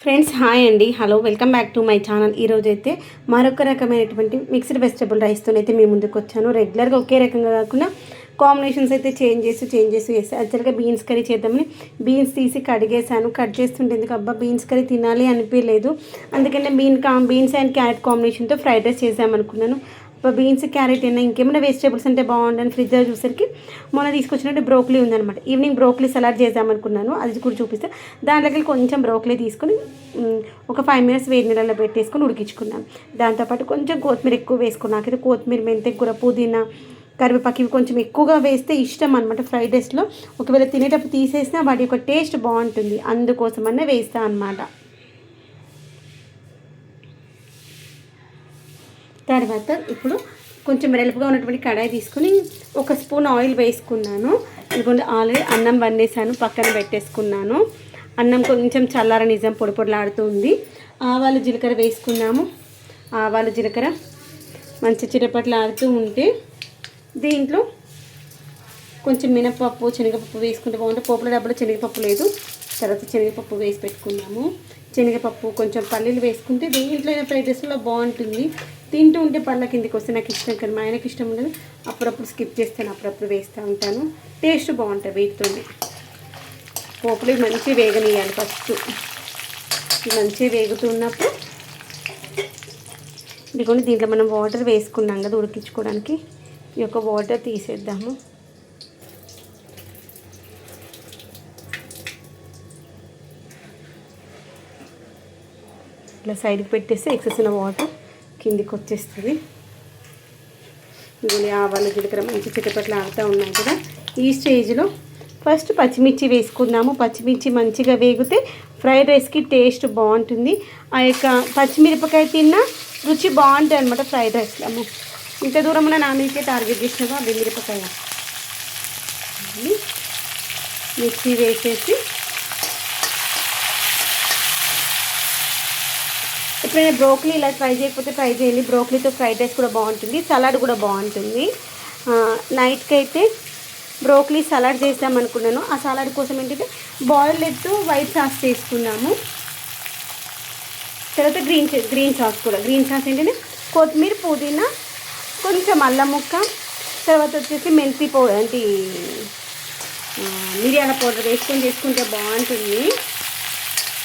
Friends hi అండి, hello, welcome back to my channel. ఈరోజు అయితే మరొక రకమైనటువంటి మిక్స్డ్ వెజిటబుల్ రైస్తో అయితే మీ ముందుకు వచ్చాను. రెగ్యులర్గా ఒకే రకంగా కాకుండా కాంబినేషన్స్ అయితే చేంజ్ చేసి యాక్చువల్గా బీన్స్ కర్రీ చేద్దామని బీన్స్ తీసి కడిగేసాను. కట్ చేస్తుంటే ఎందుకు అబ్బా బీన్స్ కర్రీ తినాలి అనిపించలేదు. అందుకనే బీన్స్ అండ్ క్యారెట్ కాంబినేషన్తో ఫ్రైడ్ రైస్ చేద్దామనుకున్నాను. బీన్స్ క్యారెట్ అయినా ఇంకేమైనా వెజిటేబుల్స్ అంటే బాగుండని ఫ్రిడ్జ్లో చూసరికి మొన్న తీసుకొచ్చినట్టు బ్రోకలీ ఉందనమాట. ఈవినింగ్ బ్రోకలీ సలాడ్ చేద్దామనుకున్నాను, అది కూడా చూపిస్తే దాంట్లోకి కొంచెం బ్రోకలీ తీసుకొని ఒక 5 minutes వేడి నీళ్ళలో పెట్టేసుకొని ఉడికించుకున్నాను. దాంతోపాటు కొంచెం కొత్తిమీర ఎక్కువ వేసుకున్నాను. నాకైతే కొత్తిమీర, మెంతి కూర, పుదీనా, కరివేపాకు ఇవి కొంచెం ఎక్కువగా వేస్తే ఇష్టం అనమాట ఫ్రైడ్ రైస్లో. ఒకవేళ తినేటప్పుడు తీసేసినా వాటి యొక్క టేస్ట్ బాగుంటుంది, అందుకోసమనే వేస్తాను అనమాట. తర్వాత ఇప్పుడు కొంచెం వెడల్పుగా ఉన్నటువంటి కడాయి తీసుకొని 1 స్పూన్ ఆయిల్ వేసుకున్నాను. ఇదిగోండి ఆల్రెడీ అన్నం వండేసాను, పక్కన పెట్టేసుకున్నాను. అన్నం కొంచెం చల్లార నిజం పొడి పొడిలాడుతుంది. ఆవాలు జీలకర్ర వేసుకున్నాము. ఆవాలు జీలకర్ర మంచి చిటపట్లాడుతూ ఉంటే దీంట్లో కొంచెం మినపప్పు, శనగపప్పు వేసుకుంటే బాగుంటుంది. పోపుల డబ్బులో శనగపప్పు లేదు, తర్వాత శనగపప్పు వేసి పెట్టుకున్నాము. శనగపప్పు కొంచెం పల్లీలు వేసుకుంటే దేంట్లో అయినా ఫ్రైడ్ రైస్లో బాగుంటుంది. తింటూ ఉంటే పళ్ళ కిందికి వస్తే నాకు ఇష్టం, కానీ మా ఆయనకి ఇష్టం ఉండదు. అప్పుడప్పుడు స్కిప్ చేస్తాను, అప్పుడప్పుడు వేస్తూ ఉంటాను. టేస్ట్ బాగుంటుంది వీటితో. పోపులు మంచిగా వేగనీయాలి. ఫస్ట్ మంచిగా వేగుతున్నప్పుడు ఇదిగోండి దీంట్లో మనం వాటర్ వేసుకున్నాం కదా ఉడికించుకోవడానికి, ఈ యొక్క వాటర్ తీసేద్దాము. ఇట్లా సైడ్కి పెట్టేస్తే ఎక్సెస్ ఉన్న వాటర్ కిందికి వచ్చేస్తుంది. ఇది ఆవాలు జీలకర్ర మంచి చిటపట్లు ఆడుతూ ఉన్నాయి కదా. ఈ స్టేజ్లో ఫస్ట్ పచ్చిమిర్చి వేసుకుందాము. పచ్చిమిర్చి మంచిగా వేగితే ఫ్రైడ్ రైస్కి టేస్ట్ బాగుంటుంది. ఆ యొక్క పచ్చిమిరపకాయ తిన్న రుచి బాగుంటుంది అనమాట ఫ్రైడ్ రైస్లో. ఇంత దూరంలో నా మీకే టార్గెట్ చేసినగా మిరపకాయ మిర్చి వేసేసి ఎప్పుడైనా బ్రోకలీ ఇలా ట్రై చేయకపోతే ట్రై చేయండి. బ్రోకలీతో ఫ్రైడ్ రైస్ కూడా బాగుంటుంది, సలాడ్ కూడా బాగుంటుంది. నైట్కి అయితే బ్రోకలీ సలాడ్ చేద్దామనుకున్నాను. ఆ సలాడ్ కోసం ఏంటంటే బాయిల్డ్ ఎగ్ వైట్ సాస్ చేసుకున్నాము. తర్వాత గ్రీన్ సాస్ కూడా. గ్రీన్ సాస్ ఏంటంటే కొత్తిమీర, పుదీనా, కొంచెం అల్లం ముక్క, తర్వాత వచ్చేసి మెంతి పౌడర్ అంటే మిరియాల పౌడర్ వేసుకొని చేసుకుంటే బాగుంటుంది.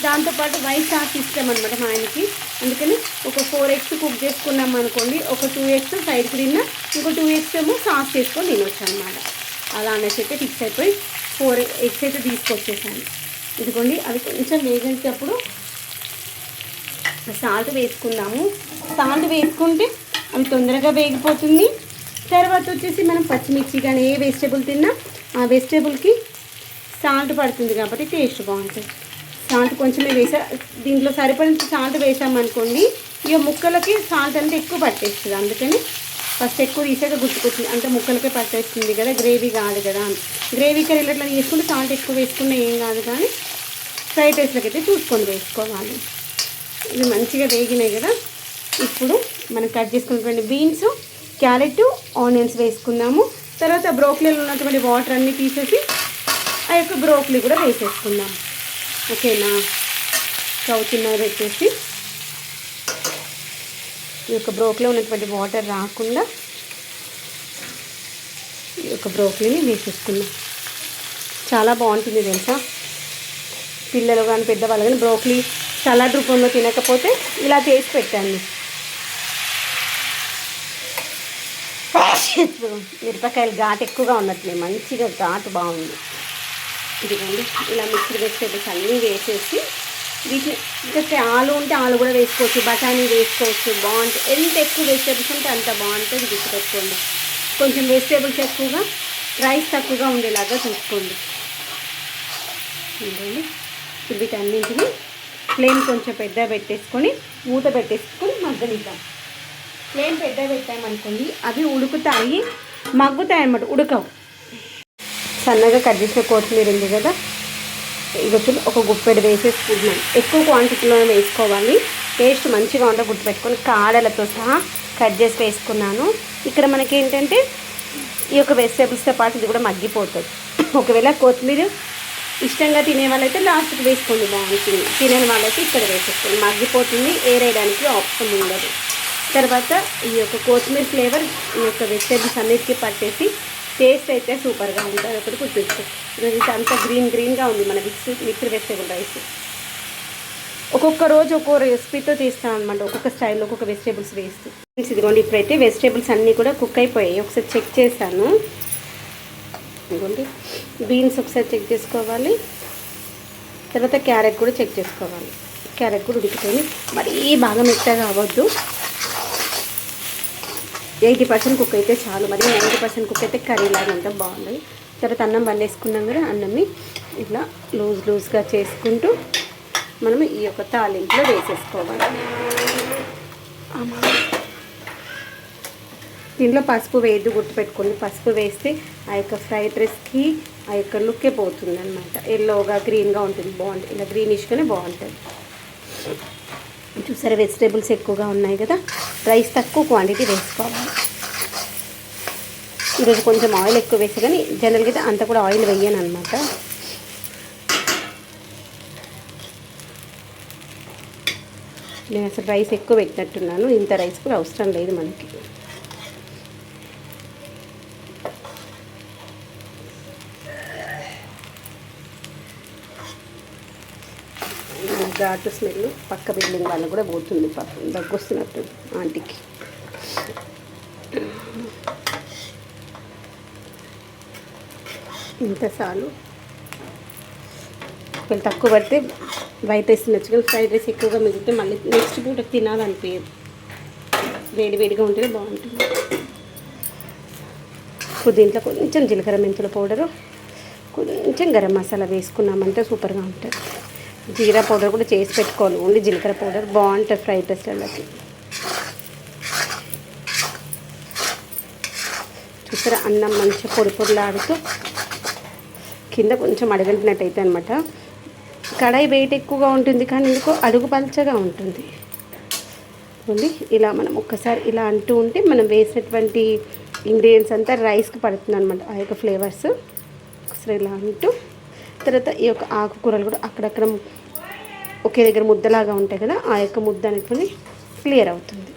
దాంతోపాటు వైట్ సాస్ ఇష్టం అనమాట మా ఆయనకి, అందుకని ఒక 4 eggs కుక్ చేసుకున్నాం అనుకోండి, ఒక 2 eggs సైడ్కి తిన్నా, ఇంకో 2 eggs ఏమో సాస్ చేసుకొని తినొచ్చు అనమాట. అలా అనేసి అయితే ఫిక్స్ అయిపోయి 4 eggs అయితే తీసుకొచ్చేసాను. ఇదిగోండి అవి కొంచెం వేగేటప్పుడు సాల్ట్ వేసుకుందాము. సాల్ట్ వేసుకుంటే అవి తొందరగా వేగిపోతుంది. తర్వాత వచ్చేసి మనం పచ్చిమిర్చి కానీ ఏ వెజిటేబుల్ తిన్నా ఆ వెజిటేబుల్కి సాల్ట్ పడుతుంది కాబట్టి టేస్ట్ బాగుంటుంది. సాల్ట్ కొంచెమే వేసా, దీంట్లో సరిపడిన సాల్ట్ వేసామనుకోండి ఇక ముక్కలకి సాల్ట్ అంటే ఎక్కువ పట్టేస్తుంది. అందుకని ఫస్ట్ ఎక్కువ తీసాక గుర్తుకొచ్చింది, అంటే ముక్కలకే పట్టేస్తుంది కదా, గ్రేవీ కాదు కదా. గ్రేవీ కర్రీలు ఇట్లా వేసుకుంటే సాల్ట్ ఎక్కువ వేసుకున్నా ఏం కాదు, కానీ ఫ్రైడ్ రైస్లోకి అయితే చూసుకొని వేసుకోవాలి. ఇవి మంచిగా వేగినాయి కదా. ఇప్పుడు మనం కట్ చేసుకున్నటువంటి బీన్స్, క్యారెట్, ఆనియన్స్ వేసుకున్నాము. తర్వాత బ్రోకలీలో ఉన్నటువంటి వాటర్ అన్నీ తీసేసి ఆ యొక్క బ్రోకలీ కూడా వేసేసుకున్నాము. ఓకేనా. స్టవ్ చిన్నగా పెట్టేసి ఈ యొక్క బ్రోకలీలో ఉన్నటువంటి వాటర్ రాకుండా ఈ యొక్క బ్రోకలీని వేసేసుకున్నాం. చాలా బాగుంటుంది తెలుసా. పిల్లలు కానీ పెద్దవాళ్ళు కానీ బ్రోకలీ సలాడ్ రూపంలో తినకపోతే ఇలా చేసి పెట్టండి. మిరపకాయలు ఘాటు ఎక్కువగా ఉన్నట్లే, మంచిగా ఘాటు బాగుంది. ఇదిగోండి ఇలా మిక్స్డ్ వెజిటేబుల్స్ అన్నీ వేసేసి వీటిని ఇంకా ఆలు ఉంటే ఆలు కూడా వేసుకోవచ్చు, బఠానీ వేసుకోవచ్చు, బాగుంటుంది. ఎంత ఎక్కువ వెజిటేబుల్స్ ఉంటే అంత బాగుంటుంది. గుర్తుపెట్టుకోండి, కొంచెం వెజిటేబుల్స్ ఎక్కువగా రైస్ తక్కువగా ఉండేలాగా చూసుకోండి. ఇదిగోండి వీటన్నింటిని ఫ్లేమ్ కొంచెం పెద్ద పెట్టేసుకొని మూత పెట్టేసుకొని మగ్గనిద్దాం. ఫ్లేమ్ పెద్ద పెట్టామనుకోండి అవి ఉడుకుతాయి, మగ్గుతాయి అన్నమాట, ఉడకవు. సన్నగా కట్ చేసిన కొత్తిమీర ఉంది కదా, ఇవచ్చి ఒక గుప్పెడు వేసేసుకుంటున్నాను. ఎక్కువ క్వాంటిటీలో వేసుకోవాలి, టేస్ట్ మంచిగా ఉంటే గుర్తుపెట్టుకొని కాడలతో సహా కట్ చేసి వేసుకున్నాను. ఇక్కడ మనకి ఏంటంటే ఈ యొక్క వెజిటేబుల్స్తో పాటు ఇది కూడా మగ్గిపోతుంది. ఒకవేళ కొత్తిమీర ఇష్టంగా తినే వాళ్ళైతే లాస్ట్కి వేసుకోండి బాగుంటుంది, తినని వాళ్ళైతే ఇక్కడ వేసేసుకోండి, మగ్గిపోతుంది, ఏరేయడానికి ఆప్షన్ ఉండదు. తర్వాత ఈ యొక్క కొత్తిమీర ఫ్లేవర్ ఈ యొక్క వెజిటేబుల్స్ అన్నిటికీ పట్టేసి టేస్ట్ అయితే సూపర్గా ఉంటుంది. ఒకటి గుర్తుంచుకో, ఇది అంతా గ్రీన్గా ఉంది మన మిక్స్డ్ వెజిటేబుల్ రైస్. ఒక్కొక్క రోజు ఒక్కో రెసిపీతో చేస్తాను అనమాట, ఒక్కొక్క స్టైల్లో ఒక్కొక్క వెజిటేబుల్స్ వేస్తూ. ఇదిగోండి ఇప్పుడైతే వెజిటేబుల్స్ అన్నీ కూడా కుక్ అయిపోయాయి, ఒకసారి చెక్ చేశాను. ఇదిగోండి బీన్స్ ఒకసారి చెక్ చేసుకోవాలి, తర్వాత క్యారెట్ కూడా చెక్ చేసుకోవాలి. క్యారెట్ కూడా ఉడికిపోయింది, మరీ బాగా మెత్తగా అవ్వద్దు, 80% కుక్ అయితే చాలు, మరి 90% కుక్ అయితే కర్రీ లాగా ఉంటే బాగుంటుంది. తర్వాత అన్నం వండేసుకున్నాం కదా, అన్నంని ఇట్లా లూజ్గా చేసుకుంటూ మనం ఈ యొక్క తాలింపులో వేసేసుకోవాలి. దీంట్లో పసుపు వేయద్దు, గుర్తుపెట్టుకోండి, పసుపు వేస్తే ఆ యొక్క ఫ్రైడ్ రైస్కి ఆ యొక్క లుక్కే పోతుంది అనమాట, ఎల్లోగా గ్రీన్గా ఉంటుంది, బాగుంటుంది, ఇలా గ్రీనిష్గానే బాగుంటుంది. చూసారా వెజిటేబుల్స్ ఎక్కువగా ఉన్నాయి కదా, రైస్ తక్కువ క్వాంటిటీ వేసుకోవాలి. ఈరోజు కొంచెం ఆయిల్ ఎక్కువ వేసా, కానీ జనరల్గా అయితే అంత కూడా ఆయిల్ వేయను అనమాట. నేను అసలు రైస్ ఎక్కువ పెట్టినట్టున్నాను, ఇంత రైస్ కూడా అవసరం లేదు మనకి. ఘాటు స్మెల్ పక్క బిల్డింగ్ వాళ్ళకు కూడా పోతుంది, పాపం దగ్గు వస్తున్నట్టు ఆంటీకి. ఇంతసార్లు వీళ్ళు తక్కువ పడితే వైట్ రైస్ తినచ్చు, కానీ ఫ్రైడ్ రైస్ ఎక్కువగా మిగిలితే మళ్ళీ నెక్స్ట్ పూట తినాలనిపించదు, వేడివేడిగా ఉంటేనే బాగుంటుంది. ఇప్పుడు దీంట్లో కొంచెం జీలకర్ర మెంతుల పౌడరు, కొంచెం గరం మసాలా వేసుకున్నామంటే సూపర్గా ఉంటుంది. జీరా పౌడర్ కూడా చేసి పెట్టుకోవాలి, ఓన్లీ జీలకర్ర పౌడర్ బాగుంటుంది ఫ్రైడ్ రైస్లకి. చూసారా అన్నం మంచిగా పొడి పొడిలాడుతూ కింద కొంచెం అడగంటినట్టు అయితే అనమాట. కడాయి వెయిట్ ఎక్కువగా ఉంటుంది, కానీ ఎందుకో అడుగు పల్చగా ఉంటుంది. ఇలా మనం ఒక్కసారి ఇలా అంటూ ఉంటే మనం వేసినటువంటి ఇంగ్రీడియంట్స్ అంతా రైస్కి పడుతుంది అనమాట, ఆ యొక్క ఫ్లేవర్స్. ఒకసారి ఇలా అంటూ తర్వాత ఈ యొక్క ఆకుకూరలు కూడా అక్కడక్కడ ఒకే దగ్గర ముద్దలాగా ఉంటాయి కదా, ఆ యొక్క ముద్ద అనుకుని క్లియర్ అవుతుంది.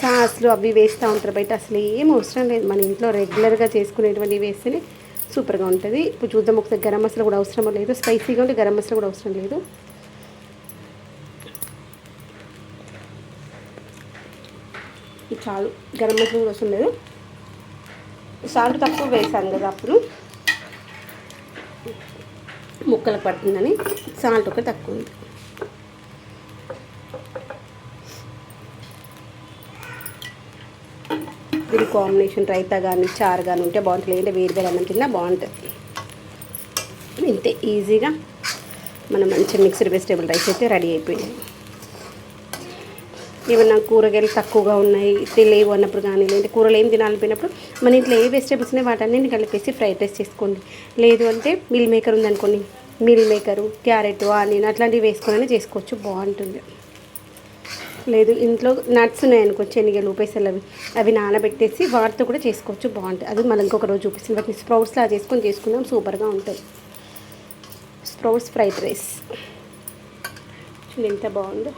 సాస్లు అవి వేస్తూ ఉంటారు బయట, అసలు ఏం అవసరం లేదు, మన ఇంట్లో రెగ్యులర్గా చేసుకునేటువంటివి వేస్తేనే సూపర్గా ఉంటుంది. ఇప్పుడు చూద్దాం ఒకసారి గరం మసాలా కూడా అవసరం లేదు, స్పైసీగా ఉంటే గరం మసాలా కూడా అవసరం లేదు. చాలు, గరం మసాలా కూడా అవసరం లేదు. సాల్ట్ తక్కువ వేసాను కదా అప్పుడు, ముక్కలకు పడుతుందని సాల్ట్ ఒకటి తక్కువ ఉంది. దీని కాంబినేషన్ రైతా కానీ చారు కానీ ఉంటే బాగుంటుంది, లేదంటే వేరు వేరు అన్నం తిన్నా బాగుంటుంది. ఇంతే ఈజీగా మనం మంచి మిక్స్డ్ వెజిటేబుల్ రైస్ అయితే రెడీ అయిపోయింది. ఏమన్నా కూరగాయలు తక్కువగా ఉన్నాయి లేవు అన్నప్పుడు కానీ, లేదంటే కూరలు ఏం తినాలనిపోయినప్పుడు మన ఇంట్లో ఏ వెజిటేబుల్స్ ఉన్నాయి వాటన్నింటిని కలిపేసి ఫ్రైడ్ రైస్ చేసుకోండి. లేదు అంటే మిల్ మేకర్ ఉందనుకోండి, మిల్ మేకరు, క్యారెట్, ఆనియన్ అట్లాంటివి వేసుకొని చేసుకోవచ్చు, బాగుంటుంది. లేదు ఇంట్లో నట్స్ ఉన్నాయనుకో, శనగలు, పెసలు, అవి నానబెట్టేసి వాటితో కూడా చేసుకోవచ్చు, బాగుంటుంది. అది మనం ఇంకొక రోజు చూపిస్తుంది. వాటిని స్ప్రౌట్స్లా చేసుకుందాం, సూపర్గా ఉంటుంది. స్ప్రౌట్స్ ఫ్రైడ్ రైస్ ఎంత బాగుందో.